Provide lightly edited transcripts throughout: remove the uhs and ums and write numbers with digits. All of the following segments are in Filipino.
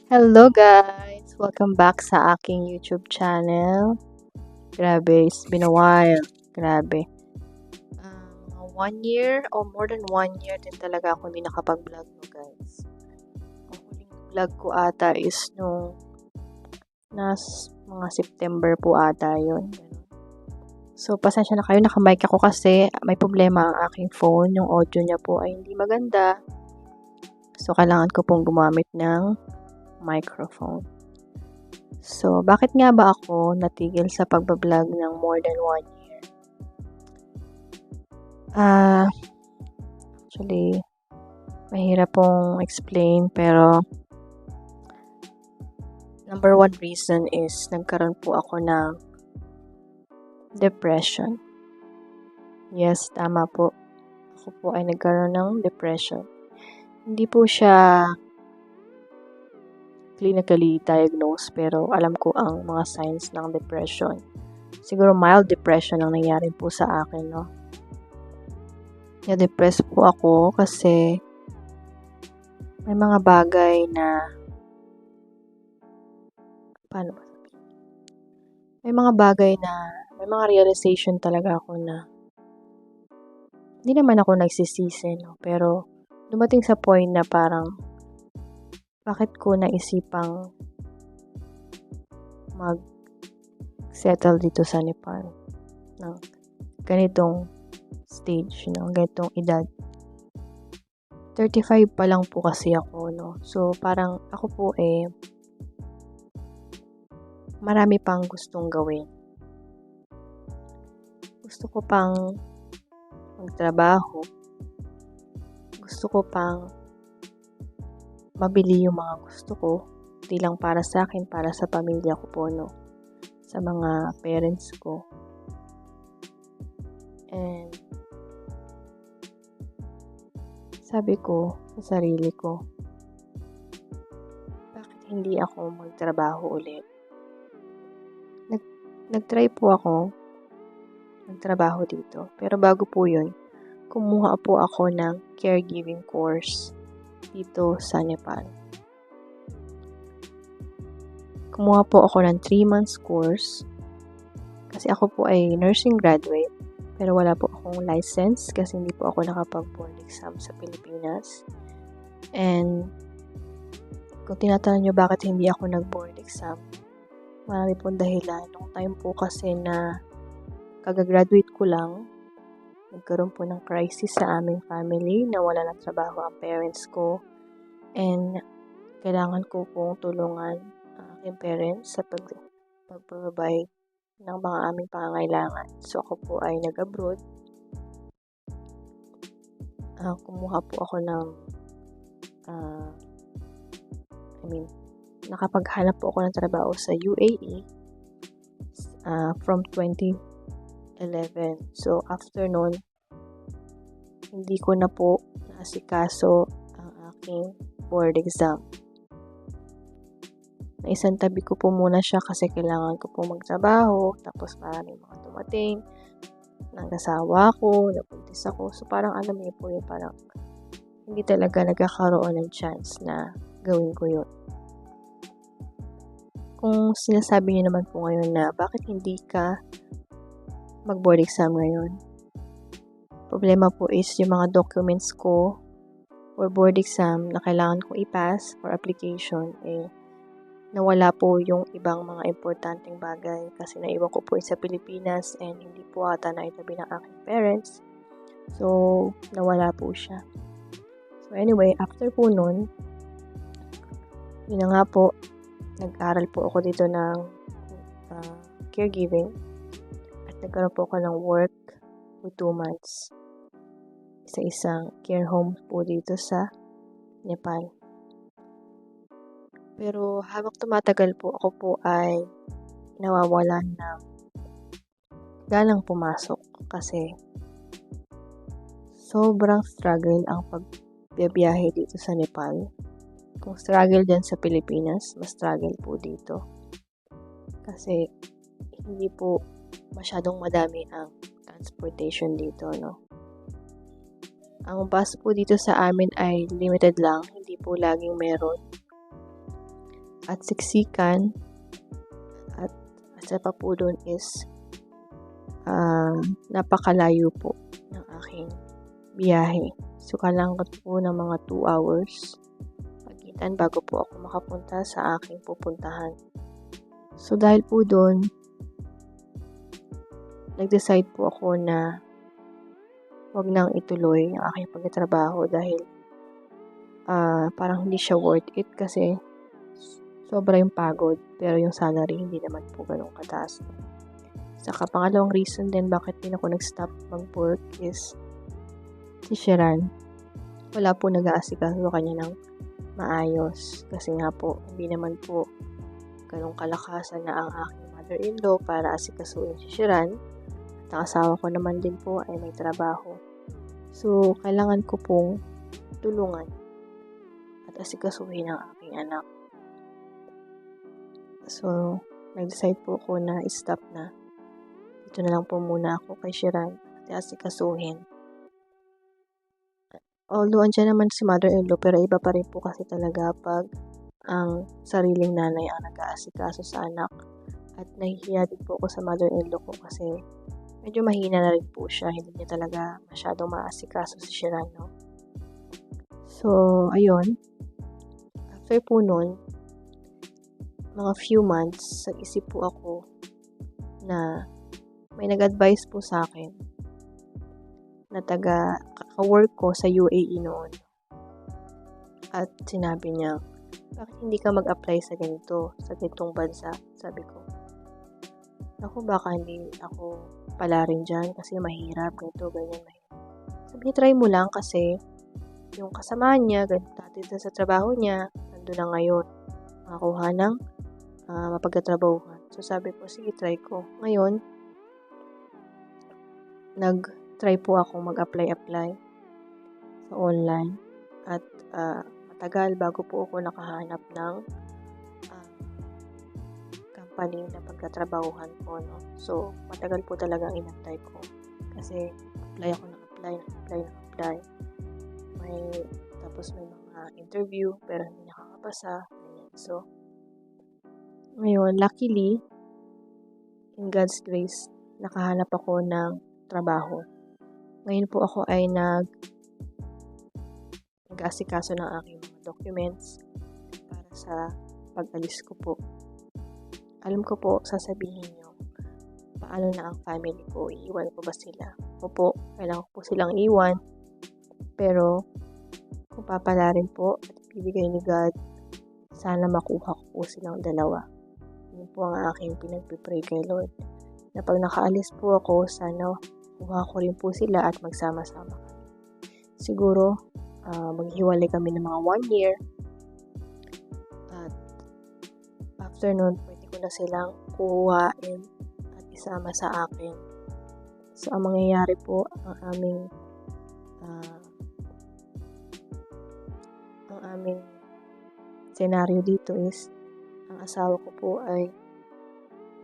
Hello guys! Welcome back sa aking YouTube channel. Grabe, it's been a while. Grabe. Mga 1 year or more than 1 year din talaga ako hindi nakapag-vlog no guys. Ang huling vlog ko ata is nung mga September po ata yun. So, pasensya na kayo, nakamic ako kasi may problema ang aking phone. Yung audio niya po ay hindi maganda. So, kailangan ko pong gumamit ng microphone. So, bakit nga ba ako natigil sa pagbablog ng more than 1 year? Actually, mahirap pong explain pero number one reason is nagkaroon po ako ng depression. Yes, tama po. Ako po ay nagkaroon ng depression. Hindi po siya clinically diagnosed pero alam ko ang mga signs ng depression. Siguro mild depression ang nangyari po sa akin, no? Na-depress po ako kasi may mga bagay na may mga realization talaga ako na hindi naman ako nagsisisi, no? Pero dumating sa point na parang bakit ko naisipang mag-settle dito sa Nepal ng ganitong stage, no? Ganitong edad. 35 pa lang po kasi ako, no? So, parang ako po marami pang gustong gawin. Gusto ko pang magtrabaho. Gusto ko pang mabili yung mga gusto ko. Hindi lang para sa akin, para sa pamilya ko po, no? Sa mga parents ko. And sabi ko sa sarili ko, bakit hindi ako magtrabaho ulit? Nag-try po ako magtrabaho dito. Pero bago po yun, kumuha po ako ng caregiving course dito sa Nepal. Kumuha po ako ng 3 months course kasi ako po ay nursing graduate pero wala po akong license kasi hindi po ako nakapag-board exam sa Pilipinas. And kung tinatanong nyo bakit hindi ako nag-board exam, marami pong dahilan. Nung time po kasi na kagagraduate ko lang, nagkaroon po ng crisis sa aming family na wala ng trabaho ang parents ko. And kailangan ko pong tulungan ang aking parents sa pag-provide ng mga aming pangangailangan. So ako po ay nag-abroad. Kumuha po ako ng nakapaghanap po ako ng trabaho sa UAE from 2011. So, after nun, hindi ko na po naasikaso ang aking board exam. Naisantabi ko po muna siya kasi kailangan ko po magtrabaho. Tapos maraming mga dumating. Nag-asawa ko, nabuntis ako. So, parang alam niyo po yun, parang hindi talaga nagkakaroon ng chance na gawin ko yun. Kung sinasabi niyo naman po ngayon na bakit hindi ka mag-board exam ngayon, problema po is yung mga documents ko for board exam na kailangan kong i-pass for application, nawala po yung ibang mga importanteng bagay kasi naiwan ko po sa Pilipinas and hindi po ata naitabi ng aking parents. So, nawala po siya. So, anyway, after po nun, yun na nga po, nag-aral po ako dito ng caregiving at nagkaroon po ako ng work for 2 months sa isang care home po dito sa Nepal. Pero habang tumatagal po, ako po ay nawawalan ng ganang pumasok kasi sobrang struggle ang pagbiyahe dito sa Nepal. Kung struggle dyan sa Pilipinas, mas struggle po dito. Kasi hindi po masyadong madami ang transportation dito, no? Ang bus po dito sa amin ay limited lang, hindi po laging meron. at siksikan. At isa pa po doon is napakalayo po ng aking biyahe. So, kailangan ko po ng mga 2 hours pagitan bago po ako makapunta sa aking pupuntahan. So, dahil po doon, nag-decide po ako na wag nang ituloy ang aking pagtatrabaho dahil parang hindi siya worth it kasi sobra yung pagod pero yung salary hindi naman po ganun kataas. Saka pangalawang reason din bakit din ako nag-stop mag-work is si Sheran. Wala po nag-aasikaso kanya ng maayos kasi nga po hindi naman po ganun kalakasan na ang aking mother-in-law para asikasuin si Sheran. At ang asawa ko naman din po ay may trabaho. So, kailangan ko pong tulungan at asikasuhin ang aking anak. So, nag-decide po ako na i-stop na. Dito na lang po muna ako kay Sheran at asikasuhin. Although, andyan naman si mother-in-law, pero iba pa rin po kasi talaga pag ang sariling nanay ang nag-aasikaso sa anak. At nahihiya din po ako sa mother-in-law ko kasi medyo mahina na rin po siya. Hindi niya talaga masyadong maasikaso si Sheran, no? So, ayun. After po nun, mga few months, nag-isip po ako na may nag-advise po sa akin na kaka-work ko sa UAE noon. At sinabi niya, bakit hindi ka mag-apply sa ganitong bansa? Sabi ko, ako baka hindi ako pala rin dyan kasi mahirap, ganito, ganyan, mahirap. Sabi niya, try mo lang kasi yung kasama niya, dati sa trabaho niya, nandun na ngayon, makakuha ng mapagkatrabahuhan. So sabi ko, sige, try ko. Ngayon, nag-try po ako mag-apply sa online at matagal bago po ako nakahanap ng company na pagkatrabahuhan ko, no? So, matagal po talaga ang inantay ko kasi apply ako ng apply. Tapos may mga interview pero hindi nakakapasa. So, ngayon, luckily, in God's grace, nakahanap ako ng trabaho. Ngayon po ako ay nag-aasikaso ng aking mga documents para sa pag-alis ko po. Alam ko po, sasabihin nyo, paano na ang family ko? Iiwan ko ba sila? Opo, kailangan ko po silang iwan. Pero, kung papala rin po at bibigay ni God, sana makuha ko po silang dalawa. Yun po ang aking pinagpipray kay Lord. Na pag nakaalis po ako, sana kuha ko rin po sila at magsama-sama kami. Siguro, maghiwalay kami ng mga 1 year. At after nun, pwede ko na silang kuhain at isama sa akin. So, ang mangyayari po, ang aming scenario dito is, ang asawa ko po ay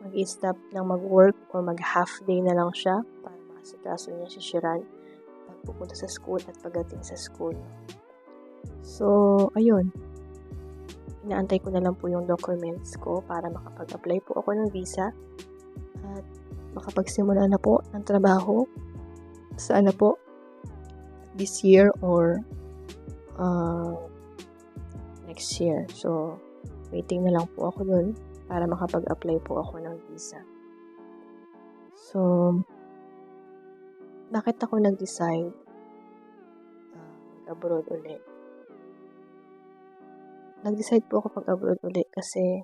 mag-stop ng mag-work or mag-half day na lang siya para makasikaso niya si Sheran pagpupunta sa school at pagdating sa school. So, ayun. Inaantay ko na lang po yung documents ko para makapag-apply po ako ng visa at makapagsimula na po ng trabaho sana po this year or next year. So, waiting na lang po ako dun para makapag-apply po ako ng visa. So, bakit ako nag-decide mag-abroad ulit? Nag-decide po ako mag-abroad ulit kasi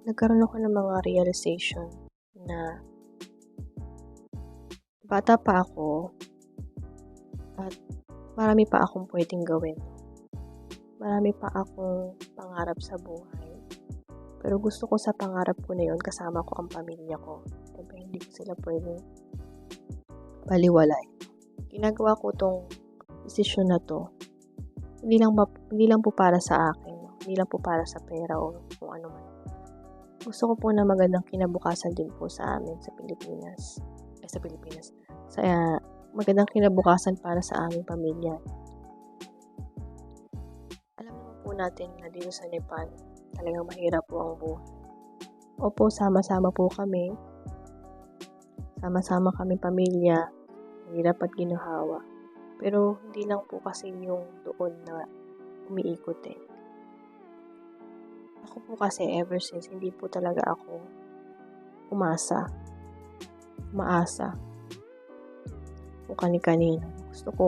nagkaroon ako ng mga realization na bata pa ako at marami pa akong pwedeng gawin. Marami pa akong pangarap sa buhay. Pero gusto ko sa pangarap ko na yun, kasama ko ang pamilya ko. Siyempre, hindi ko sila pwedeng baliwalay. Ginagawa ko tong desisyon na to, hindi lang po para sa akin. Hindi lang po para sa pera o kung ano man. Gusto ko po na magandang kinabukasan din po sa amin sa Pilipinas. Magandang kinabukasan para sa aming pamilya. Alam naman po po natin na dito sa Nepal, talagang mahirap po ang buhay. Opo, sama-sama po kami. Sama-sama kami pamilya, hirap at ginhawa. Pero hindi lang po kasi yung doon na umiikot eh. Ako po kasi ever since, hindi po talaga ako umaasa kung kani-kanino. Gusto ko,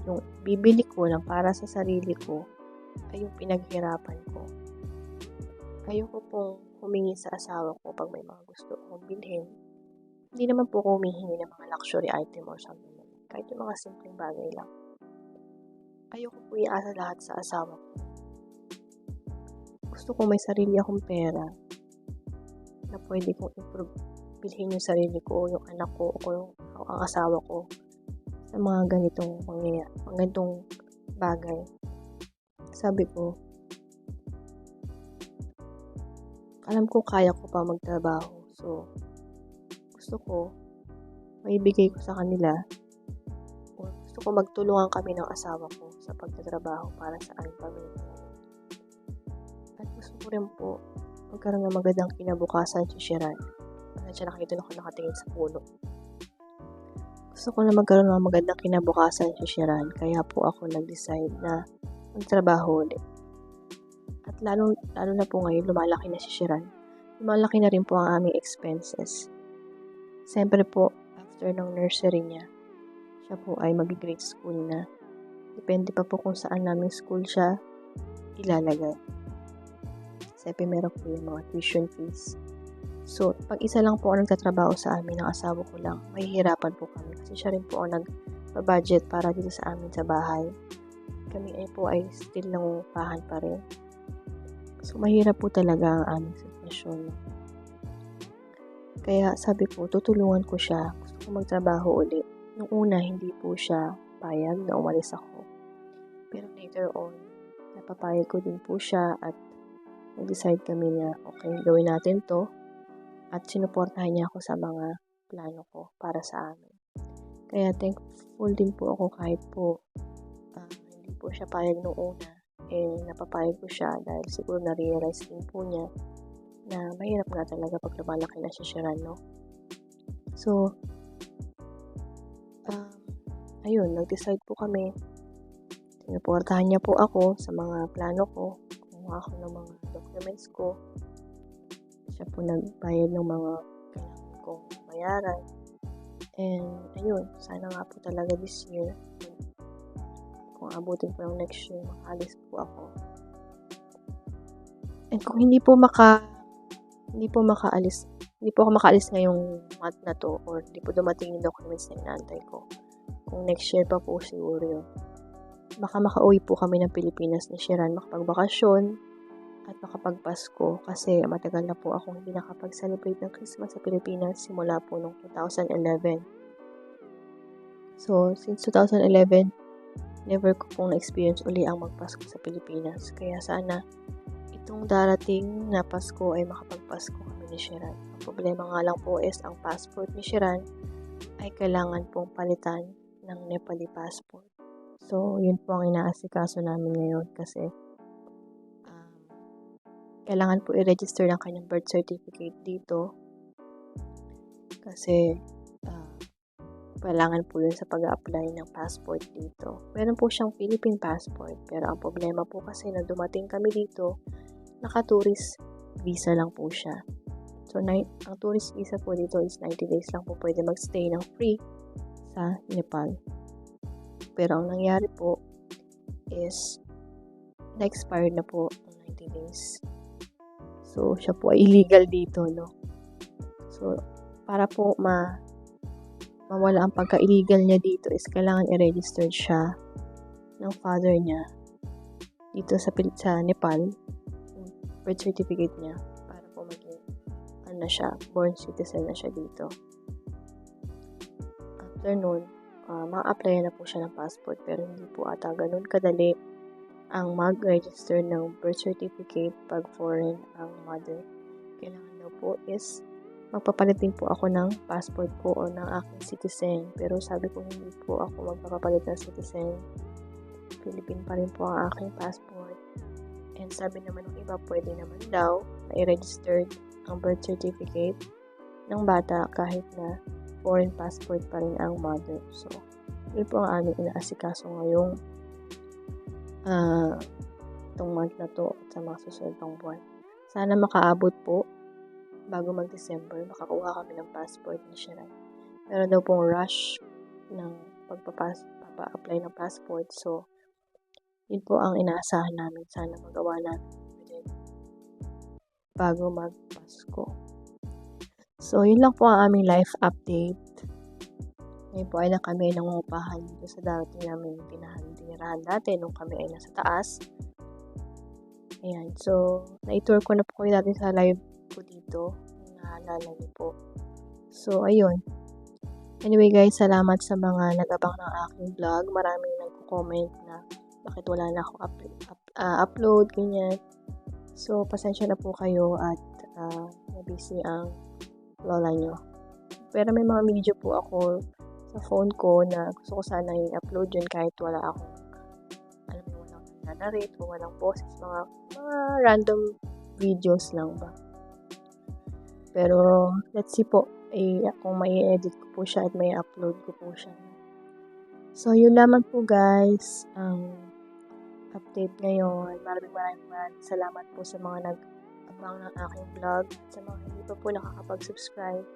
yung bibili ko lang para sa sarili ko, ay yung pinaghirapan ko. Ayoko pong humingi sa asawa ko pag may mga gusto akong bilhin. Hindi naman po ako humihingi ng mga luxury item or something. Kahit yung mga simpleng bagay lang. Ayoko po iasa lahat sa asawa ko. Gusto ko may sarili akong pera na pwede kong bilhin yung sarili ko, yung anak ko, o ang asawa ko sa mga ganitong bagay. Sabi ko, alam ko kaya ko pa magtrabaho. So, gusto ko maibigay ko sa kanila o gusto ko magtulungan kami ng asawa ko sa pagtatrabaho para sa aming pamilya. At gusto ko rin po magkaroon ng magandang kinabukasan si Shiran. Siya nakita ko nakatingin sa puno. Gusto ko na magkaroon ng magandang kinabukasan si Shiran, kaya po ako nag-decide na magtrabaho ulit. At lalo na po ngayon, lumalaki na si Shiran. Lumalaki na rin po ang aming expenses. Siyempre po, after ng nursery niya, siya po ay mag-grade school na. Depende pa po kung saan naming school siya ilalagay. Siyempre meron po yung mga tuition fees. So, pag isa lang po ang nagtatrabaho sa amin ng asawa ko lang, mahihirapan po kami. Kasi siya rin po ang nag-budget para dito sa amin sa bahay. Kami ay still nangungupahan pa rin. So, mahirap po talaga ang aming sitwasyon. Kaya sabi ko, tutulungan ko siya. Gusto ko magtrabaho ulit. Nung una, hindi po siya payag na umalis ako. Pero later on, napapayag ko din po siya at nag-decide kami na, okay, gawin natin to. At sinuportahan niya ako sa mga plano ko para sa amin. Kaya thankful din po ako kahit po hindi po siya payag nung una. Napapayag ko siya dahil siguro na-realize din po niya na mahirap nga talaga pag lumalaki na si Shiran, no? So, ayun, nag-decide po kami. Sinuportahan niya po ako sa mga plano ko. Kumuha ako ng mga documents ko. Siya po nagbayad ng mga kailangan kong bayaran. And, ayun, sana nga po talaga this year, kung abutin po ng next year, makaalis po ako. And kung hindi po ako makaalis ngayong month na to, or hindi po dumating yung documents na inaantay ko, kung next year pa po siguro yun, baka makauwi po kami ng Pilipinas ni Shiran, makapagbakasyon, at makapagpasko kasi matagal na po akong hindi nakapag-celebrate ng Christmas sa Pilipinas simula po noong 2011. So, since 2011, never ko pong na-experience uli ang magpasko sa Pilipinas. Kaya sana itong darating na Pasko ay makapagpasko kami ni Shiran. Ang problema nga lang po is ang passport ni Shiran ay kailangan pong palitan ng Nepali passport. So, yun po ang inaasikaso namin ngayon kasi kailangan po i-register ng kanyang birth certificate dito kasi kailangan po yun sa pag-a-apply ng passport dito. Meron po siyang Philippine passport pero ang problema po kasi na dumating kami dito, naka-tourist visa lang po siya. So, ang tourist visa po dito is 90 days lang po pwede magstay ng free sa Nepal. Pero ang nangyari po is na-expired na po ang 90 days. So, siya po ay illegal dito, no? So, para po mawala ang pagka-illegal niya dito is kailangan i-register siya ng father niya dito sa Nepal, yung birth certificate niya, para po maging born citizen na siya dito. After nun, ma-apply na po siya ng passport pero hindi po ata ganun kadali ang mag-register ng birth certificate pag foreign ang mother. Kailangan daw po is magpapalit din po ako ng passport ko o ng aking citizen. Pero sabi ko hindi po ako magpapalit ng citizen. Philippine pa rin po ang aking passport. And sabi naman ng iba, pwede naman daw na i-registered ang birth certificate ng bata kahit na foreign passport pa rin ang mother. So, yun po ang aming inaasikaso ngayong itong month na to at sa mga susunod pang buwan. Sana makaabot po bago mag-December, makakuha kami ng passport national. Meron daw pong rush ng pagpapa-apply ng passport. So, yun po ang inaasahan namin. Sana magawa namin bago mag-Pasko. So, yun lang po ang aming life update. Ngayon po ay na kami nangungupahan dito sa darating namin tinirahan dati nung kami ay nasa taas. Ayan. So, na-tour ko na po kayo dati sa live ko dito. Naalala niyo po. So, ayun. Anyway guys, salamat sa mga nag-abang ng aking vlog. Maraming nagko-comment na bakit wala na akong upload, ganyan. So, pasensya na po kayo at busy ang lola nyo. Pero may mga video po ako sa phone ko na gusto ko sana i-upload yun kahit wala akong, alam mo, walang narrate o walang poses, mga random videos lang ba. Pero, let's see po, kung may edit ko po siya at may upload ko po siya. So, yun naman po guys, ang update ngayon. Maraming salamat po sa mga nag-abang ng aking vlog. Sa mga hindi pa po nakakapag-subscribe,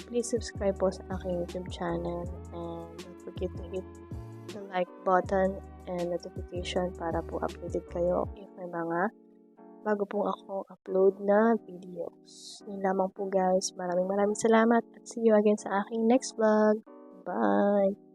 please subscribe po sa aking YouTube channel and don't forget to hit the like button and notification para po updated kayo if may mga bago pong ako upload na videos. Yun lamang po guys. Maraming salamat at see you again sa aking next vlog. Bye!